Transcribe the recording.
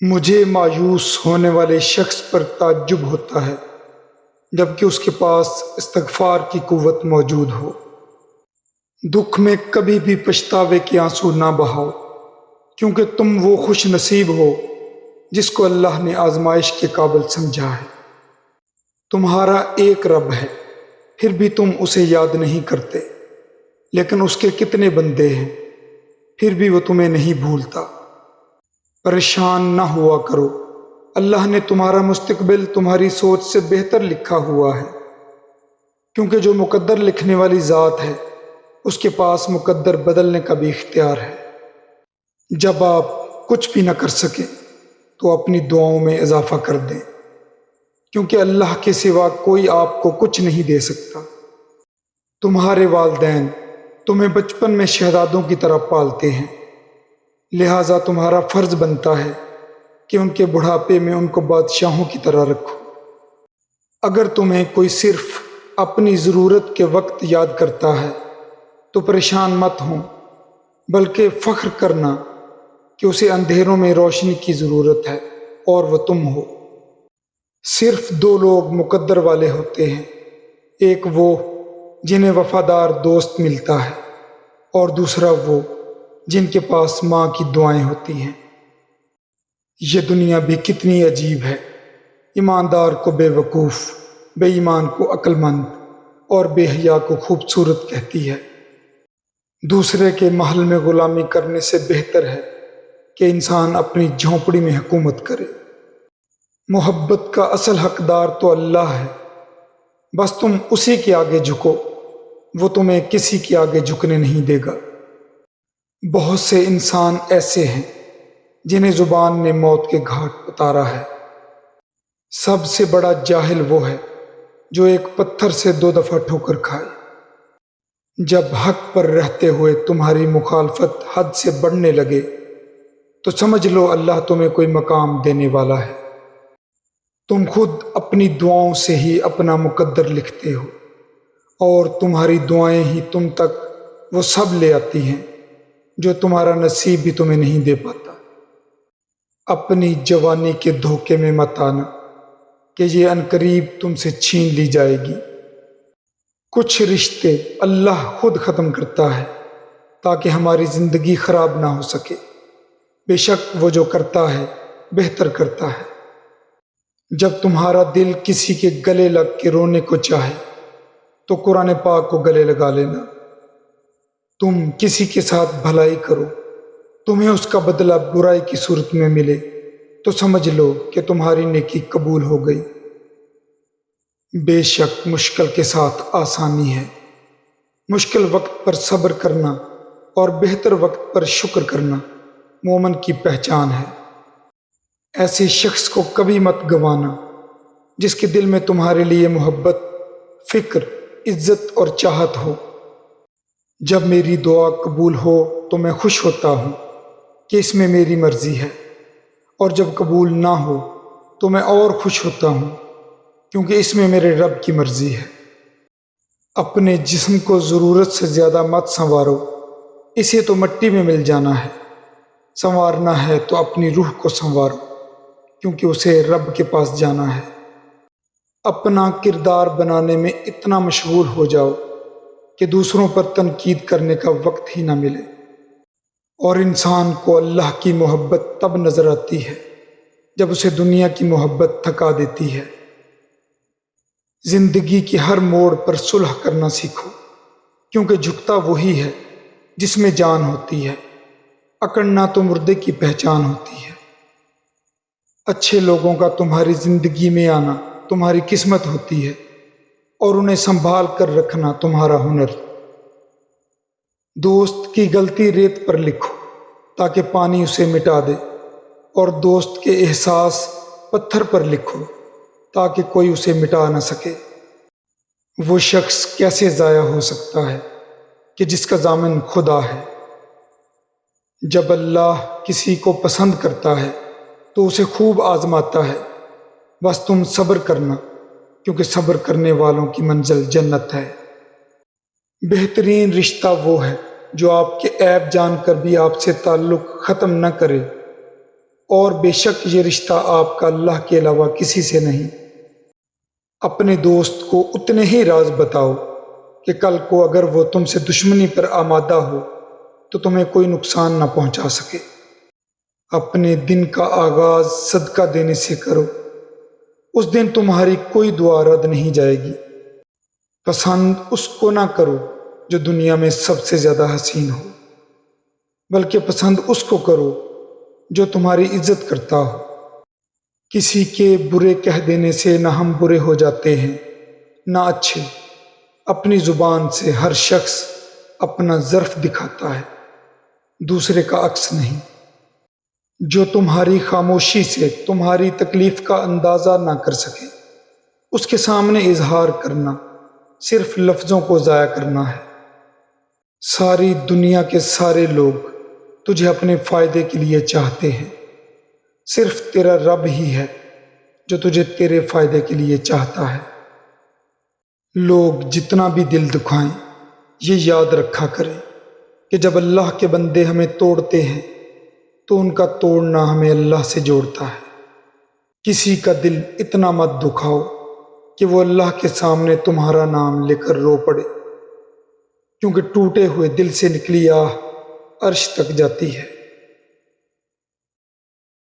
مجھے مایوس ہونے والے شخص پر تعجب ہوتا ہے جبکہ اس کے پاس استغفار کی قوت موجود ہو۔ دکھ میں کبھی بھی پچھتاوے کے آنسو نہ بہاؤ، کیونکہ تم وہ خوش نصیب ہو جس کو اللہ نے آزمائش کے قابل سمجھا ہے۔ تمہارا ایک رب ہے، پھر بھی تم اسے یاد نہیں کرتے، لیکن اس کے کتنے بندے ہیں، پھر بھی وہ تمہیں نہیں بھولتا۔ پریشان نہ ہوا کرو، اللہ نے تمہارا مستقبل تمہاری سوچ سے بہتر لکھا ہوا ہے، کیونکہ جو مقدر لکھنے والی ذات ہے اس کے پاس مقدر بدلنے کا بھی اختیار ہے۔ جب آپ کچھ بھی نہ کر سکیں تو اپنی دعاؤں میں اضافہ کر دیں، کیونکہ اللہ کے سوا کوئی آپ کو کچھ نہیں دے سکتا۔ تمہارے والدین تمہیں بچپن میں شہزادوں کی طرح پالتے ہیں، لہٰذا تمہارا فرض بنتا ہے کہ ان کے بڑھاپے میں ان کو بادشاہوں کی طرح رکھو۔ اگر تمہیں کوئی صرف اپنی ضرورت کے وقت یاد کرتا ہے تو پریشان مت ہو، بلکہ فخر کرنا کہ اسے اندھیروں میں روشنی کی ضرورت ہے اور وہ تم ہو۔ صرف دو لوگ مقدر والے ہوتے ہیں، ایک وہ جنہیں وفادار دوست ملتا ہے، اور دوسرا وہ جن کے پاس ماں کی دعائیں ہوتی ہیں۔ یہ دنیا بھی کتنی عجیب ہے، ایماندار کو بے وقوف، بے ایمان کو عقل مند اور بے حیا کو خوبصورت کہتی ہے۔ دوسرے کے محل میں غلامی کرنے سے بہتر ہے کہ انسان اپنی جھونپڑی میں حکومت کرے۔ محبت کا اصل حقدار تو اللہ ہے، بس تم اسی کے آگے جھکو، وہ تمہیں کسی کے آگے جھکنے نہیں دے گا۔ بہت سے انسان ایسے ہیں جنہیں زبان نے موت کے گھاٹ اتارا ہے۔ سب سے بڑا جاہل وہ ہے جو ایک پتھر سے 2 دفعہ ٹھوکر کھائے۔ جب حق پر رہتے ہوئے تمہاری مخالفت حد سے بڑھنے لگے تو سمجھ لو اللہ تمہیں کوئی مقام دینے والا ہے۔ تم خود اپنی دعاؤں سے ہی اپنا مقدر لکھتے ہو، اور تمہاری دعائیں ہی تم تک وہ سب لے آتی ہیں جو تمہارا نصیب بھی تمہیں نہیں دے پاتا۔ اپنی جوانی کے دھوکے میں مت آنا کہ یہ عنقریب تم سے چھین لی جائے گی۔ کچھ رشتے اللہ خود ختم کرتا ہے تاکہ ہماری زندگی خراب نہ ہو سکے۔ بے شک وہ جو کرتا ہے بہتر کرتا ہے۔ جب تمہارا دل کسی کے گلے لگ کے رونے کو چاہے تو قرآن پاک کو گلے لگا لینا۔ تم کسی کے ساتھ بھلائی کرو، تمہیں اس کا بدلہ برائی کی صورت میں ملے تو سمجھ لو کہ تمہاری نیکی قبول ہو گئی۔ بے شک مشکل کے ساتھ آسانی ہے، مشکل وقت پر صبر کرنا اور بہتر وقت پر شکر کرنا مومن کی پہچان ہے۔ ایسے شخص کو کبھی مت گنوانا جس کے دل میں تمہارے لیے محبت، فکر، عزت اور چاہت ہو۔ جب میری دعا قبول ہو تو میں خوش ہوتا ہوں کہ اس میں میری مرضی ہے، اور جب قبول نہ ہو تو میں اور خوش ہوتا ہوں کیونکہ اس میں میرے رب کی مرضی ہے۔ اپنے جسم کو ضرورت سے زیادہ مت سنوارو، اسے تو مٹی میں مل جانا ہے۔ سنوارنا ہے تو اپنی روح کو سنوارو، کیونکہ اسے رب کے پاس جانا ہے۔ اپنا کردار بنانے میں اتنا مشغول ہو جاؤ کہ دوسروں پر تنقید کرنے کا وقت ہی نہ ملے۔ اور انسان کو اللہ کی محبت تب نظر آتی ہے جب اسے دنیا کی محبت تھکا دیتی ہے۔ زندگی کے ہر موڑ پر صلح کرنا سیکھو، کیونکہ جھکتا وہی ہے جس میں جان ہوتی ہے، اکڑنا تو مردے کی پہچان ہوتی ہے۔ اچھے لوگوں کا تمہاری زندگی میں آنا تمہاری قسمت ہوتی ہے، اور انہیں سنبھال کر رکھنا تمہارا ہنر۔ دوست کی غلطی ریت پر لکھو تاکہ پانی اسے مٹا دے، اور دوست کے احساس پتھر پر لکھو تاکہ کوئی اسے مٹا نہ سکے۔ وہ شخص کیسے ضائع ہو سکتا ہے کہ جس کا ضامن خدا ہے؟ جب اللہ کسی کو پسند کرتا ہے تو اسے خوب آزماتا ہے، بس تم صبر کرنا، کیونکہ صبر کرنے والوں کی منزل جنت ہے۔ بہترین رشتہ وہ ہے جو آپ کے عیب جان کر بھی آپ سے تعلق ختم نہ کرے اور بے شک یہ رشتہ آپ کا اللہ کے علاوہ کسی سے نہیں۔ اپنے دوست کو اتنے ہی راز بتاؤ کہ کل کو اگر وہ تم سے دشمنی پر آمادہ ہو تو تمہیں کوئی نقصان نہ پہنچا سکے۔ اپنے دن کا آغاز صدقہ دینے سے کرو، اس دن تمہاری کوئی دعا رد نہیں جائے گی۔ پسند اس کو نہ کرو جو دنیا میں سب سے زیادہ حسین ہو، بلکہ پسند اس کو کرو جو تمہاری عزت کرتا ہو۔ کسی کے برے کہہ دینے سے نہ ہم برے ہو جاتے ہیں نہ اچھے۔ اپنی زبان سے ہر شخص اپنا ظرف دکھاتا ہے، دوسرے کا عکس نہیں۔ جو تمہاری خاموشی سے تمہاری تکلیف کا اندازہ نہ کر سکے، اس کے سامنے اظہار کرنا صرف لفظوں کو ضائع کرنا ہے۔ ساری دنیا کے سارے لوگ تجھے اپنے فائدے کے لیے چاہتے ہیں، صرف تیرا رب ہی ہے جو تجھے تیرے فائدے کے لیے چاہتا ہے۔ لوگ جتنا بھی دل دکھائیں، یہ یاد رکھا کریں کہ جب اللہ کے بندے ہمیں توڑتے ہیں تو ان کا توڑنا ہمیں اللہ سے جوڑتا ہے۔ کسی کا دل اتنا مت دکھاؤ کہ وہ اللہ کے سامنے تمہارا نام لے کر رو پڑے، کیونکہ ٹوٹے ہوئے دل سے نکلی آہ عرش تک جاتی ہے۔